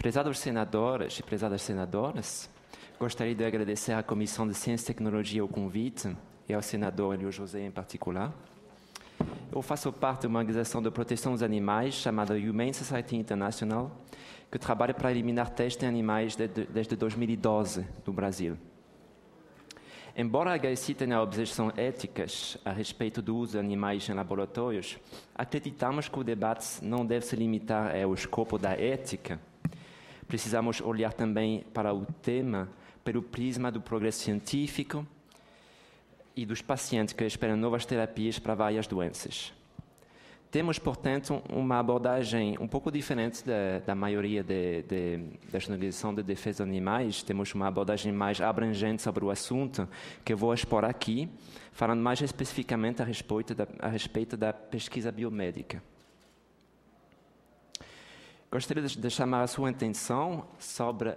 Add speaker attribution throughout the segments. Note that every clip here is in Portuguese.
Speaker 1: Prezados senadores e prezadas senadoras, gostaria de agradecer à Comissão de Ciência e Tecnologia o convite e ao senador Elio José em particular. Eu faço parte de uma organização de proteção dos animais chamada Humane Society International, que trabalha para eliminar testes em animais desde 2012 no Brasil. Embora a HSI tenha objeções éticas a respeito do uso de animais em laboratórios, acreditamos que o debate não deve se limitar ao escopo da ética. Precisamos olhar também para o tema pelo prisma do progresso científico e dos pacientes que esperam novas terapias para várias doenças. Temos, portanto, uma abordagem um pouco diferente da maioria das organizações de defesa dos animais. Temos uma abordagem mais abrangente sobre o assunto, que eu vou expor aqui, falando mais especificamente a respeito da pesquisa biomédica. Gostaria de chamar a sua atenção sobre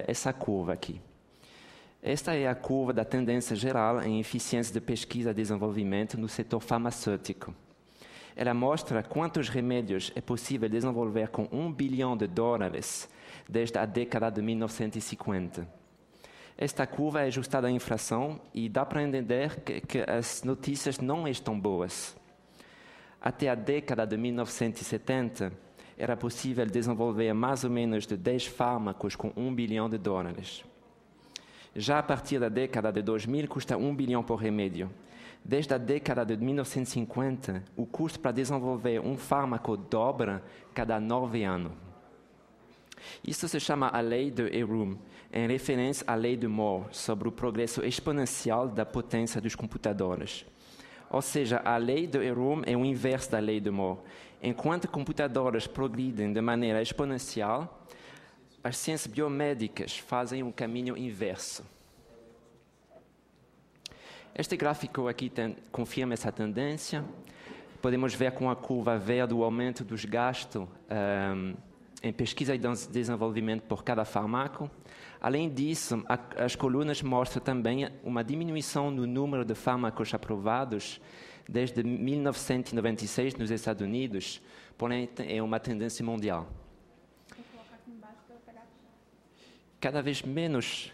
Speaker 1: essa curva aqui. Esta é a curva da tendência geral em eficiência de pesquisa e desenvolvimento no setor farmacêutico. Ela mostra quantos remédios é possível desenvolver com $1 bilhão desde a década de 1950. Esta curva é ajustada à inflação e dá para entender que as notícias não estão boas. Até a década de 1970, era possível desenvolver mais ou menos de 10 fármacos com $1 bilhão. Já a partir da década de 2000, custa $1 bilhão por remédio. Desde a década de 1950, o custo para desenvolver um fármaco dobra cada 9 anos. Isso se chama a lei de Eroom, em referência à lei de Moore, sobre o progresso exponencial da potência dos computadores. Ou seja, a lei de Eroom é o inverso da lei de Moore. Enquanto computadores progridem de maneira exponencial, as ciências biomédicas fazem um caminho inverso. Este gráfico aqui confirma essa tendência. Podemos ver com a curva verde o aumento dos gastos em pesquisa e desenvolvimento por cada fármaco. Além disso, as colunas mostram também uma diminuição no número de fármacos aprovados desde 1996 nos Estados Unidos, porém é uma tendência mundial. Cada vez menos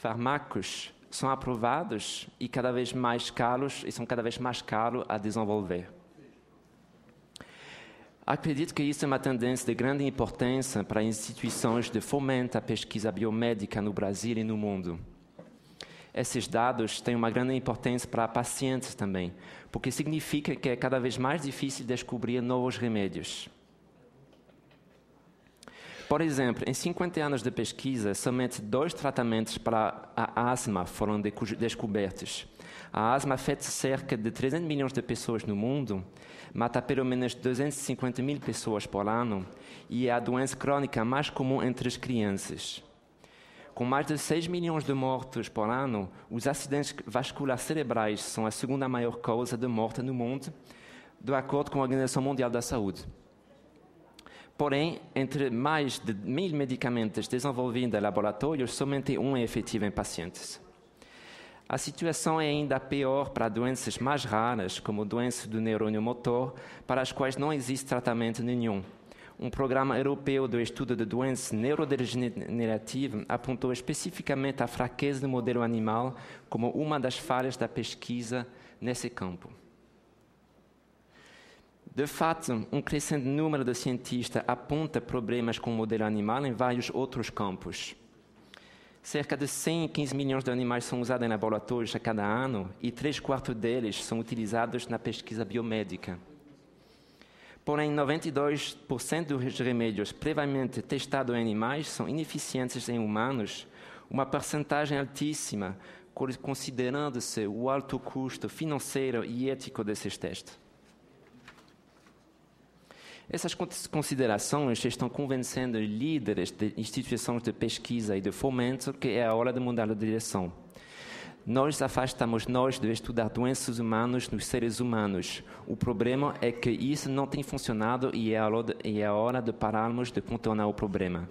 Speaker 1: fármacos são aprovados e cada vez mais caros, e são cada vez mais caros a desenvolver. Acredito que isso é uma tendência de grande importância para instituições de fomento à pesquisa biomédica no Brasil e no mundo. Esses dados têm uma grande importância para pacientes também, porque significa que é cada vez mais difícil descobrir novos remédios. Por exemplo, em 50 anos de pesquisa, somente 2 tratamentos para a asma foram descobertos. A asma afeta cerca de 300 milhões de pessoas no mundo, mata pelo menos 250 mil pessoas por ano e é a doença crônica mais comum entre as crianças. Com mais de 6 milhões de mortos por ano, os acidentes vasculares cerebrais são a segunda maior causa de morte no mundo, de acordo com a Organização Mundial da Saúde. Porém, entre mais de 1.000 medicamentos desenvolvidos em laboratórios, somente um é efetivo em pacientes. A situação é ainda pior para doenças mais raras, como doenças do neurônio motor, para as quais não existe tratamento nenhum. Um programa europeu do estudo de doenças neurodegenerativas apontou especificamente a fraqueza do modelo animal como uma das falhas da pesquisa nesse campo. De fato, um crescente número de cientistas aponta problemas com o modelo animal em vários outros campos. Cerca de 115 milhões de animais são usados em laboratórios a cada ano e 3/4 deles são utilizados na pesquisa biomédica. Porém, 92% dos remédios previamente testados em animais são ineficientes em humanos, uma percentagem altíssima, considerando-se o alto custo financeiro e ético desses testes. Essas considerações estão convencendo líderes de instituições de pesquisa e de fomento que é a hora de mudar de direção. Nós afastamos de estudar doenças humanas nos seres humanos. O problema é que isso não tem funcionado e é a hora de pararmos de contornar o problema.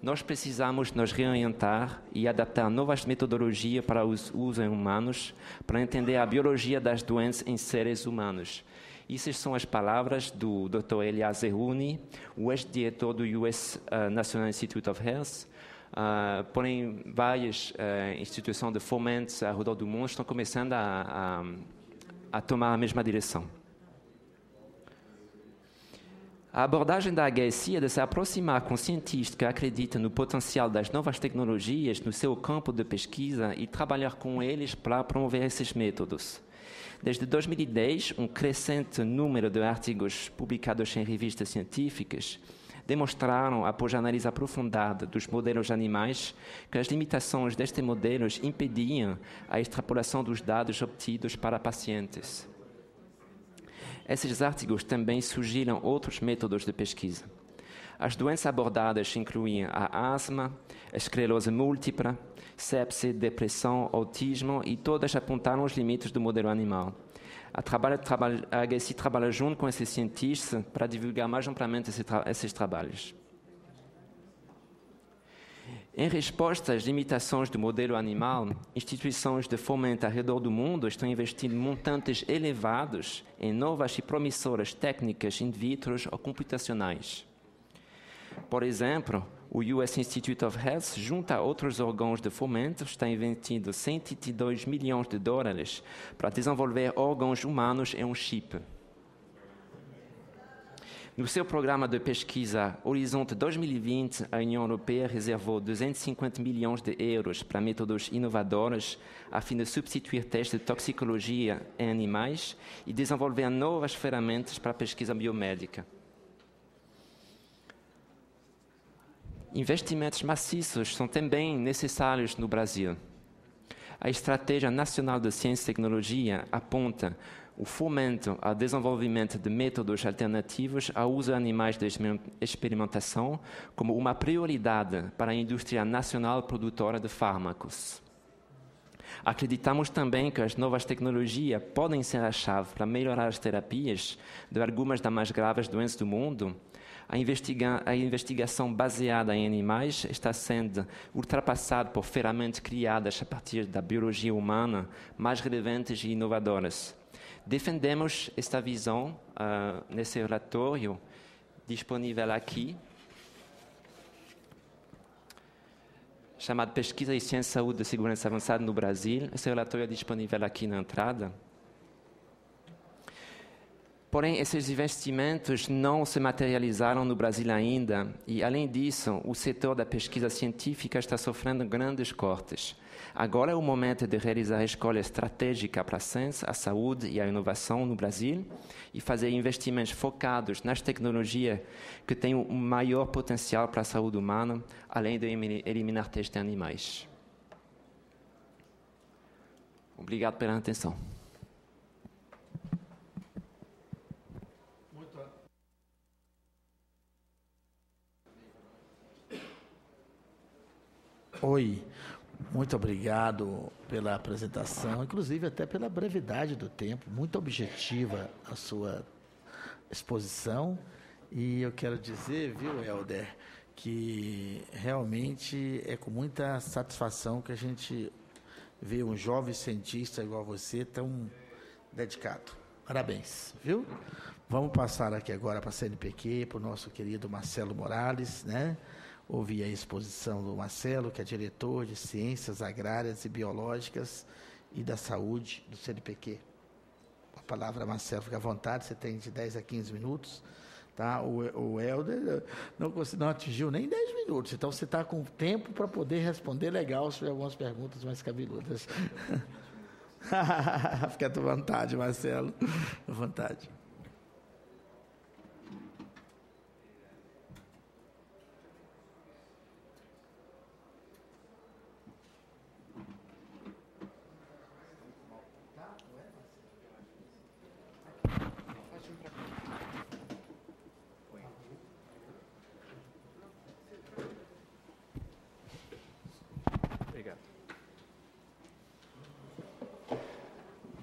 Speaker 1: Nós precisamos nos reorientar e adaptar novas metodologias para o uso em humanos, para entender a biologia das doenças em seres humanos. Essas são as palavras do Dr. Elias Zerhouni, o ex-diretor do US National Institute of Health. Porém, várias instituições de fomento ao redor do mundo estão começando a tomar a mesma direção. A abordagem da HSI é de se aproximar com cientistas que acreditam no potencial das novas tecnologias no seu campo de pesquisa e trabalhar com eles para promover esses métodos. Desde 2010, um crescente número de artigos publicados em revistas científicas demonstraram, após análise aprofundada dos modelos animais, que as limitações destes modelos impediam a extrapolação dos dados obtidos para pacientes. Esses artigos também sugiram outros métodos de pesquisa. As doenças abordadas incluíam a asma, a esclerose múltipla, sepse, depressão, autismo, e todas apontaram os limites do modelo animal. A HSI trabalha junto com esses cientistas para divulgar mais amplamente esses trabalhos. Em resposta às limitações do modelo animal, instituições de fomento ao redor do mundo estão investindo montantes elevados em novas e promissoras técnicas in vitro ou computacionais. Por exemplo, o US Institute of Health, junto a outros órgãos de fomento, está investindo $102 milhões para desenvolver órgãos humanos em um chip. No seu programa de pesquisa Horizonte 2020, a União Europeia reservou 250 milhões de euros para métodos inovadores a fim de substituir testes de toxicologia em animais e desenvolver novas ferramentas para a pesquisa biomédica. Investimentos maciços são também necessários no Brasil. A Estratégia Nacional de Ciência e Tecnologia aponta o fomento ao desenvolvimento de métodos alternativos ao uso de animais de experimentação como uma prioridade para a indústria nacional produtora de fármacos. Acreditamos também que as novas tecnologias podem ser a chave para melhorar as terapias de algumas das mais graves doenças do mundo. A investigação baseada em animais está sendo ultrapassada por ferramentas criadas a partir da biologia humana mais relevantes e inovadoras. Defendemos esta visão nesse relatório disponível aqui, chamado Pesquisa em Ciência, Saúde e Segurança Avançada no Brasil. Esse relatório é disponível aqui na entrada. Porém, esses investimentos não se materializaram no Brasil ainda e, além disso, o setor da pesquisa científica está sofrendo grandes cortes. Agora é o momento de realizar a escolha estratégica para a ciência, a saúde e a inovação no Brasil e fazer investimentos focados nas tecnologias que têm um maior potencial para a saúde humana, além de eliminar testes em animais. Obrigado pela atenção.
Speaker 2: Oi, muito obrigado pela apresentação, inclusive até pela brevidade do tempo, muito objetiva a sua exposição. E eu quero dizer, viu, Helder, que realmente é com muita satisfação que a gente vê um jovem cientista igual você tão dedicado. Parabéns, viu? Vamos passar aqui agora para a CNPq, para o nosso querido Marcelo Morales, né? Ouvir a exposição do Marcelo, que é diretor de Ciências Agrárias e Biológicas e da Saúde do CNPq. A palavra, Marcelo, fica à vontade, você tem de 10 a 15 minutos. Tá? O Helder não atingiu nem 10 minutos, então você está com tempo para poder responder legal sobre algumas perguntas mais cabeludas. Fica à vontade, Marcelo, à vontade.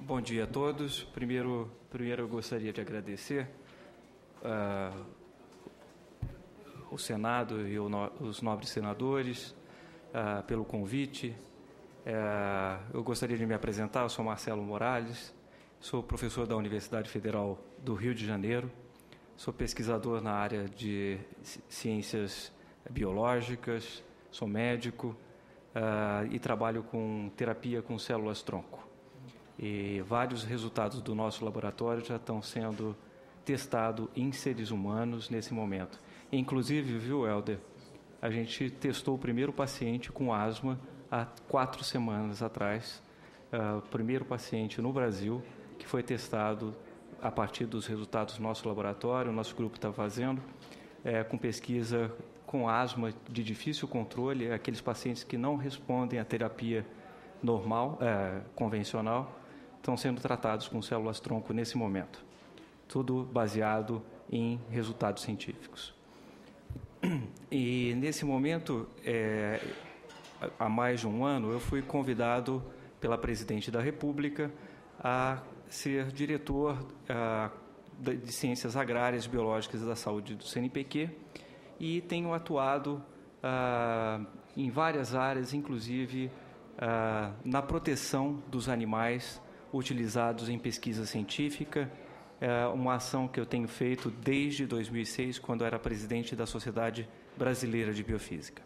Speaker 3: Bom dia a todos. Primeiro eu gostaria de agradecer o Senado e os nobres senadores pelo convite. Eu gostaria de me apresentar, eu sou Marcelo Morales, sou professor da Universidade Federal do Rio de Janeiro, sou pesquisador na área de ciências biológicas, sou médico e trabalho com terapia com células-tronco. E vários resultados do nosso laboratório já estão sendo testados em seres humanos nesse momento. Inclusive, viu, Helder, a gente testou o primeiro paciente com asma há 4 semanas atrás, o primeiro paciente no Brasil que foi testado a partir dos resultados do nosso laboratório, o nosso grupo está fazendo, com pesquisa com asma de difícil controle, aqueles pacientes que não respondem à terapia normal, convencional, estão sendo tratados com células-tronco nesse momento. Tudo baseado em resultados científicos. E, nesse momento, há mais de um ano, eu fui convidado pela Presidente da República a ser diretor de Ciências Agrárias, Biológicas e da Saúde do CNPq e tenho atuado em várias áreas, inclusive na proteção dos animais utilizados em pesquisa científica, uma ação que eu tenho feito desde 2006, quando era presidente da Sociedade Brasileira de Biofísica.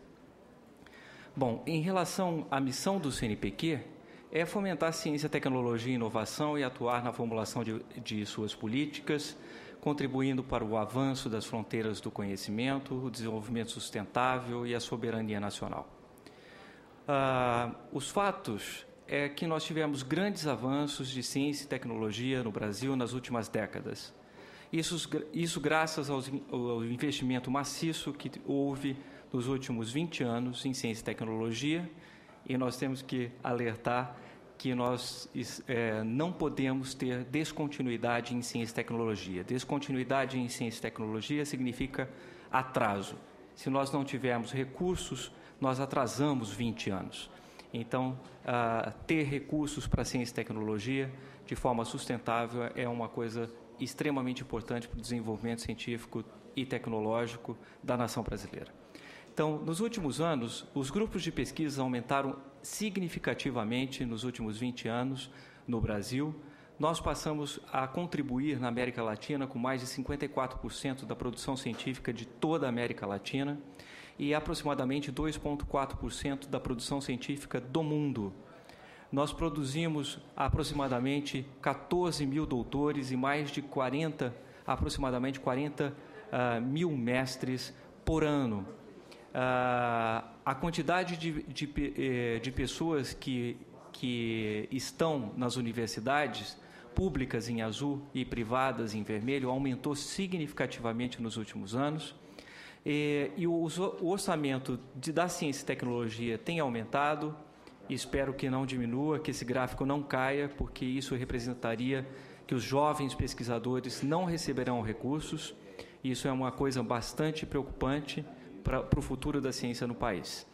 Speaker 3: Bom, em relação à missão do CNPq, é fomentar ciência, tecnologia e inovação e atuar na formulação de suas políticas, contribuindo para o avanço das fronteiras do conhecimento, o desenvolvimento sustentável e a soberania nacional. Os fatos é que nós tivemos grandes avanços de ciência e tecnologia no Brasil nas últimas décadas. Isso graças ao investimento maciço que houve nos últimos 20 anos em ciência e tecnologia, e nós temos que alertar que nós não podemos ter descontinuidade em ciência e tecnologia. Descontinuidade em ciência e tecnologia significa atraso. Se nós não tivermos recursos, nós atrasamos 20 anos. Então, ter recursos para ciência e tecnologia de forma sustentável é uma coisa extremamente importante para o desenvolvimento científico e tecnológico da nação brasileira. Então, nos últimos anos, os grupos de pesquisa aumentaram significativamente nos últimos 20 anos no Brasil. Nós passamos a contribuir na América Latina com mais de 54% da produção científica de toda a América Latina e aproximadamente 2,4% da produção científica do mundo. Nós produzimos aproximadamente 14 mil doutores e mais de aproximadamente 40 mil mestres por ano. A quantidade de pessoas que estão nas universidades públicas em azul e privadas em vermelho aumentou significativamente nos últimos anos. E o orçamento da ciência e tecnologia tem aumentado. Espero que não diminua, que esse gráfico não caia, porque isso representaria que os jovens pesquisadores não receberão recursos. Isso é uma coisa bastante preocupante para o futuro da ciência no país.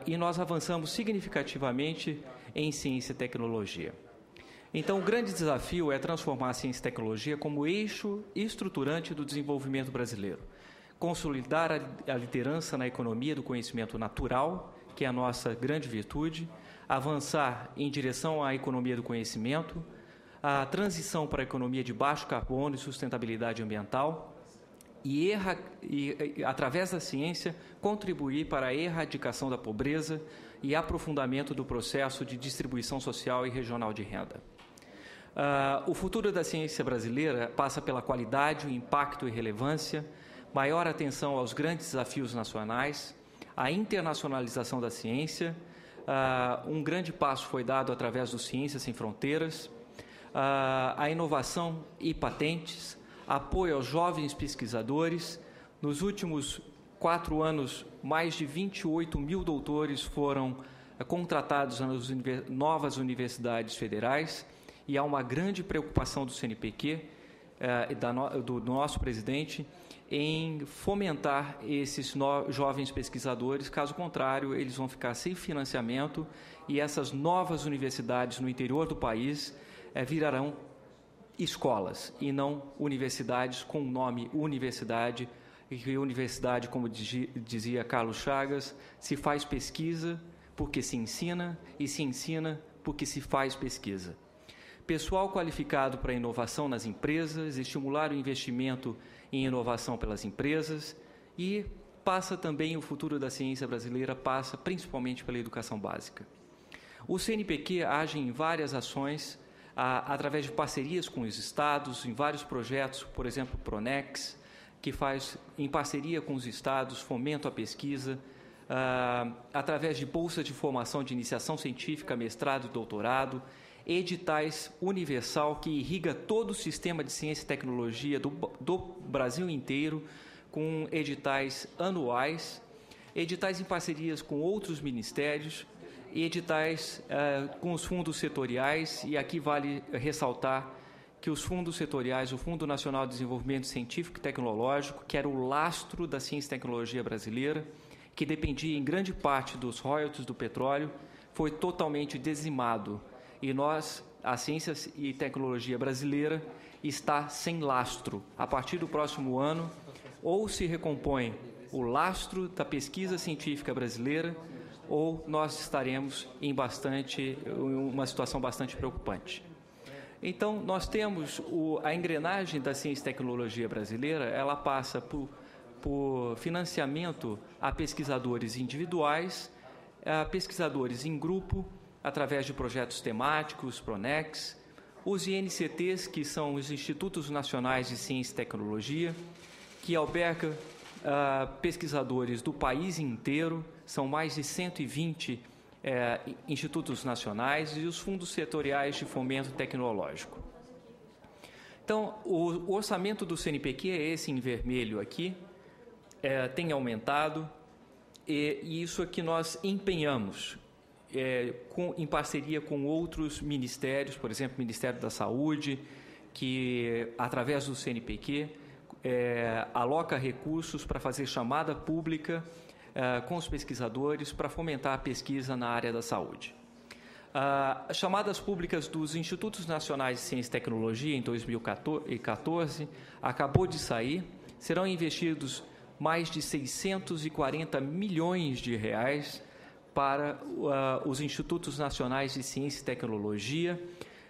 Speaker 3: E nós avançamos significativamente em ciência e tecnologia. Então, o grande desafio é transformar a ciência e tecnologia como eixo estruturante do desenvolvimento brasileiro. Consolidar a liderança na economia do conhecimento natural, que é a nossa grande virtude, avançar em direção à economia do conhecimento, a transição para a economia de baixo carbono e sustentabilidade ambiental, e através da ciência, contribuir para a erradicação da pobreza e aprofundamento do processo de distribuição social e regional de renda. O futuro da ciência brasileira passa pela qualidade, o impacto e relevância, maior atenção aos grandes desafios nacionais, a internacionalização da ciência. Um grande passo foi dado através do Ciências Sem Fronteiras, a inovação e patentes, apoio aos jovens pesquisadores. Nos últimos 4 anos, mais de 28 mil doutores foram contratados nas novas universidades federais e há uma grande preocupação do CNPq, do nosso presidente, em fomentar esses jovens pesquisadores. Caso contrário, eles vão ficar sem financiamento e essas novas universidades no interior do país virarão escolas e não universidades com o nome universidade, e universidade, como dizia Carlos Chagas, se faz pesquisa porque se ensina e se ensina porque se faz pesquisa. pessoal qualificado para inovação nas empresas, estimular o investimento em inovação pelas empresas e passa também, o futuro da ciência brasileira passa principalmente pela educação básica. O CNPq age em várias ações, através de parcerias com os estados, em vários projetos, por exemplo, o Pronex, que faz, em parceria com os estados, fomento à pesquisa, através de bolsa de formação de iniciação científica, mestrado e doutorado, editais universal que irriga todo o sistema de ciência e tecnologia do Brasil inteiro, com editais anuais, editais em parcerias com outros ministérios, e editais com os fundos setoriais, e aqui vale ressaltar que os fundos setoriais, o Fundo Nacional de Desenvolvimento Científico e Tecnológico, que era o lastro da ciência e tecnologia brasileira, que dependia em grande parte dos royalties do petróleo, foi totalmente dizimado. E nós, a ciência e tecnologia brasileira, está sem lastro. A partir do próximo ano, ou se recompõe o lastro da pesquisa científica brasileira, ou nós estaremos em uma situação bastante preocupante. Então, nós temos a engrenagem da ciência e tecnologia brasileira, ela passa por financiamento a pesquisadores individuais, a pesquisadores em grupo, através de projetos temáticos, Pronex, os INCTs, que são os Institutos Nacionais de Ciência e Tecnologia, que alberga pesquisadores do país inteiro, são mais de 120 institutos nacionais, e os fundos setoriais de fomento tecnológico. Então, o orçamento do CNPq é esse em vermelho aqui, tem aumentado, e isso é que nós empenhamos, em parceria com outros ministérios, por exemplo, o Ministério da Saúde, que, através do CNPq, aloca recursos para fazer chamada pública com os pesquisadores para fomentar a pesquisa na área da saúde. As chamadas públicas dos Institutos Nacionais de Ciência e Tecnologia, em 2014, acabou de sair, serão investidos mais de 640 milhões de reais para os Institutos Nacionais de Ciência e Tecnologia,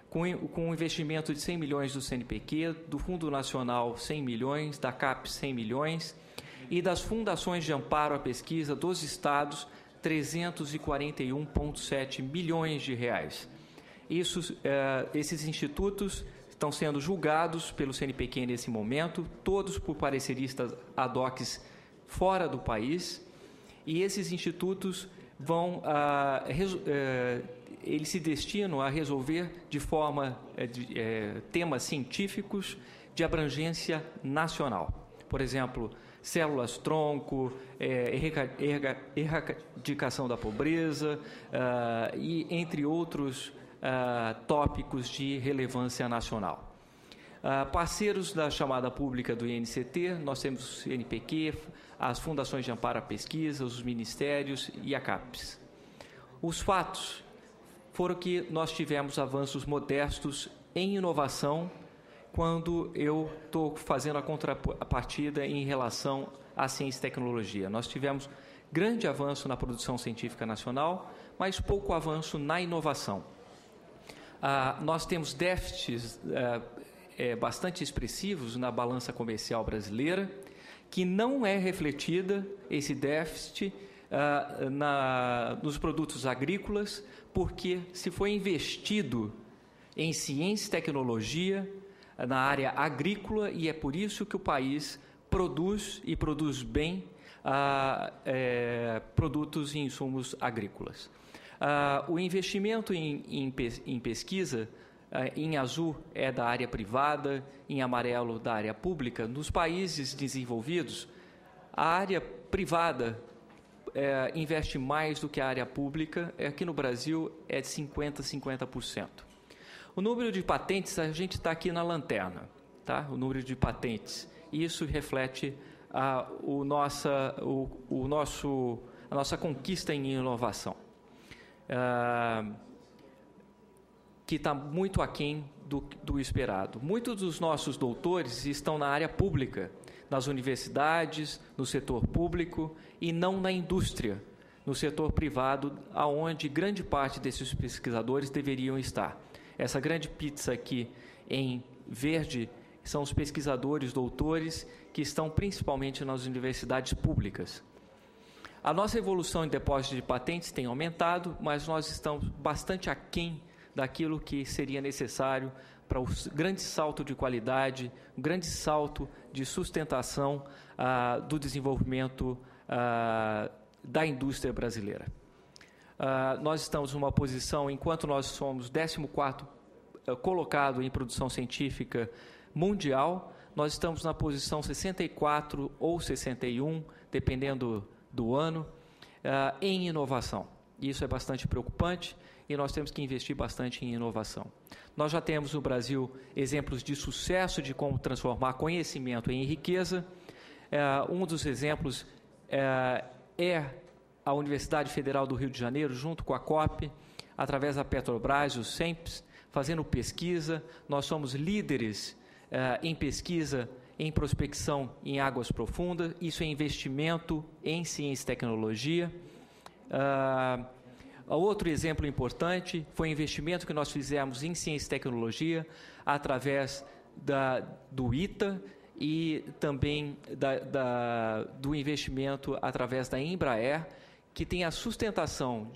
Speaker 3: com um investimento de 100 milhões do CNPq, do Fundo Nacional 100 milhões, da CAPES 100 milhões e das fundações de amparo à pesquisa dos estados 341,7 milhões de reais. Esses institutos estão sendo julgados pelo CNPq nesse momento, todos por pareceristas ad hoc fora do país, e esses institutos eles se destinam a resolver de forma temas científicos de abrangência nacional. Por exemplo, células-tronco, erradicação da pobreza e entre outros tópicos de relevância nacional. Parceiros da chamada pública do INCT, nós temos o CNPq, as fundações de amparo à pesquisa, os ministérios e a CAPES. Os fatos foram que nós tivemos avanços modestos em inovação quando eu estou fazendo a contrapartida em relação à ciência e tecnologia. Nós tivemos grande avanço na produção científica nacional, mas pouco avanço na inovação. Nós temos déficits bastante expressivos na balança comercial brasileira, que não é refletida, esse déficit, nos produtos agrícolas, porque se foi investido em ciência e tecnologia na área agrícola, e é por isso que o país produz e produz bem produtos e insumos agrícolas. O investimento em pesquisa, em azul é da área privada, em amarelo da área pública. Nos países desenvolvidos, a área privada investe mais do que a área pública. Aqui no Brasil é de 50%. O número de patentes, a gente está aqui na lanterna, tá? O número de patentes. Isso reflete a nossa conquista em inovação, que está muito aquém do esperado. Muitos dos nossos doutores estão na área pública, nas universidades, no setor público e não na indústria, no setor privado, aonde grande parte desses pesquisadores deveriam estar. Essa grande pizza aqui em verde são os pesquisadores, doutores, que estão principalmente nas universidades públicas. A nossa evolução em depósito de patentes tem aumentado, mas nós estamos bastante aquém daquilo que seria necessário para o grande salto de qualidade, o grande salto de sustentação do desenvolvimento da indústria brasileira. Nós estamos numa posição, enquanto nós somos 14º colocado em produção científica mundial, nós estamos na posição 64 ou 61, dependendo do ano, em inovação. Isso é bastante preocupante e nós temos que investir bastante em inovação. Nós já temos no Brasil exemplos de sucesso de como transformar conhecimento em riqueza. Um dos exemplos é a Universidade Federal do Rio de Janeiro, junto com a COP, através da Petrobras, o SEMPS, fazendo pesquisa. Nós somos líderes em pesquisa, em prospecção em águas profundas. Isso é investimento em ciência e tecnologia. Outro exemplo importante foi o investimento que nós fizemos em ciência e tecnologia através do ITA e também do investimento através da Embraer, que tem a sustentação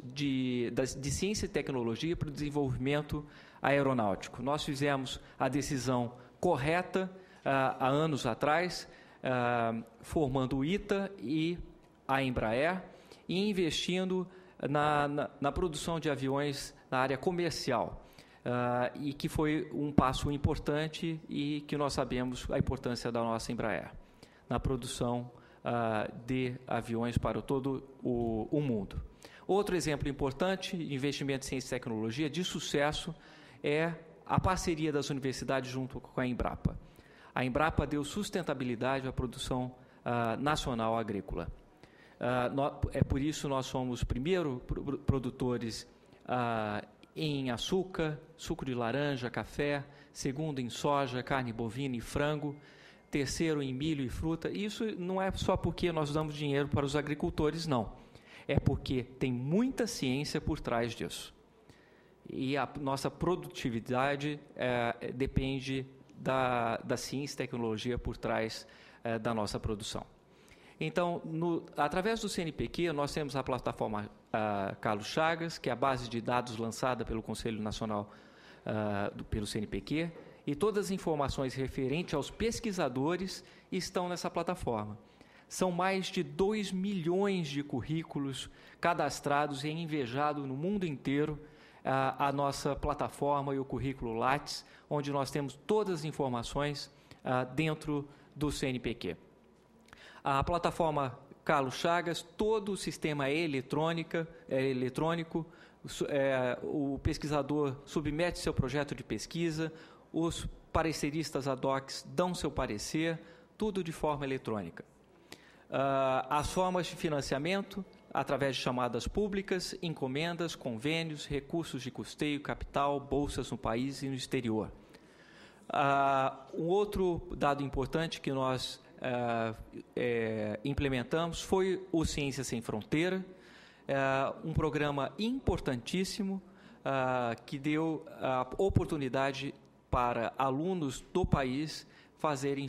Speaker 3: de ciência e tecnologia para o desenvolvimento aeronáutico. Nós fizemos a decisão correta há anos atrás, formando o ITA e a Embraer e investindo na produção de aviões na área comercial, e que foi um passo importante e que nós sabemos a importância da nossa Embraer na produção de aviões para todo o mundo. Outro exemplo importante, investimento em ciência e tecnologia de sucesso, é a parceria das universidades junto com a Embrapa. A Embrapa deu sustentabilidade à produção nacional agrícola. É por isso que nós somos primeiro produtores em açúcar, suco de laranja, café, segundo em soja, carne bovina e frango, terceiro em milho e fruta. Isso não é só porque nós damos dinheiro para os agricultores, não. É porque tem muita ciência por trás disso. E a nossa produtividade depende da ciência e tecnologia por trás da nossa produção. Então, através do CNPq, nós temos a plataforma Carlos Chagas, que é a base de dados lançada pelo Conselho Nacional pelo CNPq, e todas as informações referentes aos pesquisadores estão nessa plataforma. São mais de 2 milhões de currículos cadastrados e invejados no mundo inteiro a nossa plataforma e o currículo Lattes, onde nós temos todas as informações dentro do CNPq. A plataforma Carlos Chagas, todo o sistema é eletrônico, o pesquisador submete seu projeto de pesquisa, os pareceristas ad hoc dão seu parecer, tudo de forma eletrônica. As formas de financiamento, através de chamadas públicas, encomendas, convênios, recursos de custeio, capital, bolsas no país e no exterior. Um outro dado importante que nós implementamos foi o Ciência Sem Fronteira, um programa importantíssimo que deu a oportunidade para alunos do país fazerem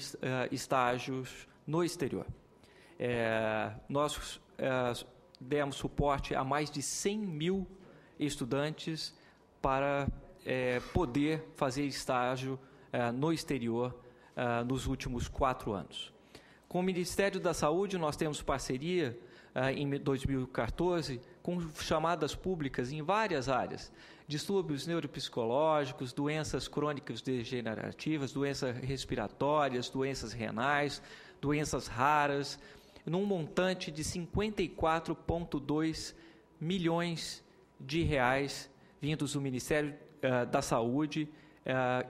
Speaker 3: estágios no exterior. Nós demos suporte a mais de 100 mil estudantes para poder fazer estágio no exterior nos últimos 4 anos. Com o Ministério da Saúde, nós temos parceria em 2014 com chamadas públicas em várias áreas: distúrbios neuropsicológicos, doenças crônicas degenerativas, doenças respiratórias, doenças renais, doenças raras, num montante de 54,2 milhões de reais vindos do Ministério da Saúde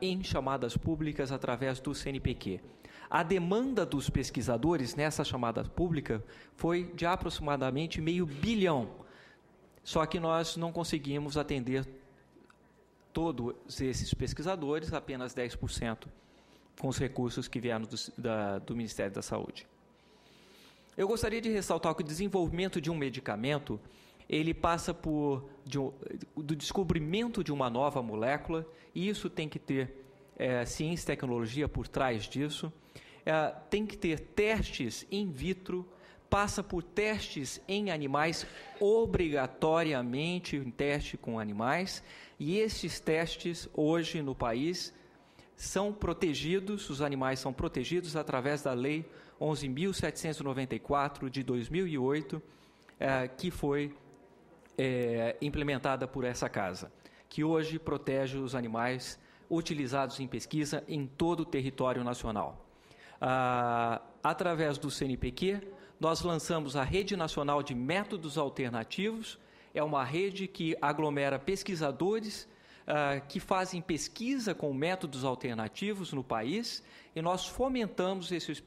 Speaker 3: em chamadas públicas através do CNPq. A demanda dos pesquisadores nessa chamada pública foi de aproximadamente R$500 bilhão, só que nós não conseguimos atender todos esses pesquisadores, apenas 10% com os recursos que vieram do Ministério da Saúde. Eu gostaria de ressaltar que o desenvolvimento de um medicamento ele passa do descobrimento de uma nova molécula, e isso tem que ter ciência e tecnologia por trás disso, tem que ter testes in vitro, passa por testes em animais, obrigatoriamente em teste com animais, e esses testes hoje no país são protegidos, os animais são protegidos através da Lei 11.794 de 2008, que foi implementada por essa casa, que hoje protege os animais utilizados em pesquisa em todo o território nacional. Através do CNPq, nós lançamos a Rede Nacional de Métodos Alternativos. É uma rede que aglomera pesquisadores que fazem pesquisa com métodos alternativos no país, e nós fomentamos esses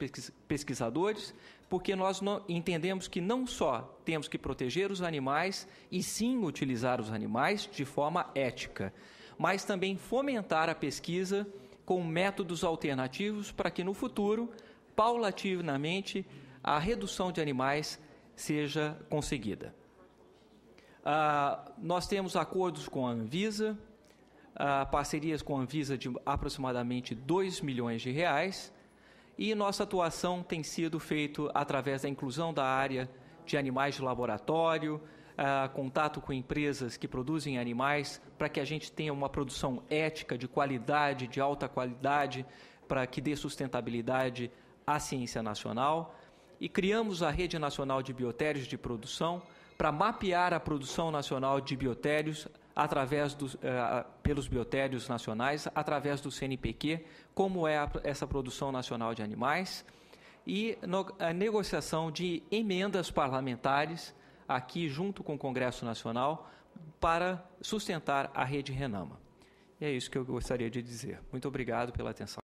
Speaker 3: pesquisadores, porque nós entendemos que não só temos que proteger os animais, e sim utilizar os animais de forma ética, mas também fomentar a pesquisa com métodos alternativos para que no futuro, paulatinamente, a redução de animais seja conseguida. Nós temos acordos com a Anvisa, parcerias com a Anvisa de aproximadamente R$2 milhões, e nossa atuação tem sido feita através da inclusão da área de animais de laboratório, contato com empresas que produzem animais, para que a gente tenha uma produção ética, de qualidade, de alta qualidade, para que dê sustentabilidade à ciência nacional. E criamos a Rede Nacional de Biotérios de Produção para mapear a produção nacional de biotérios pelos biotérios nacionais, através do CNPq, como é essa produção nacional de animais, e a negociação de emendas parlamentares aqui junto com o Congresso Nacional para sustentar a Rede Renama. E é isso que eu gostaria de dizer. Muito obrigado pela atenção.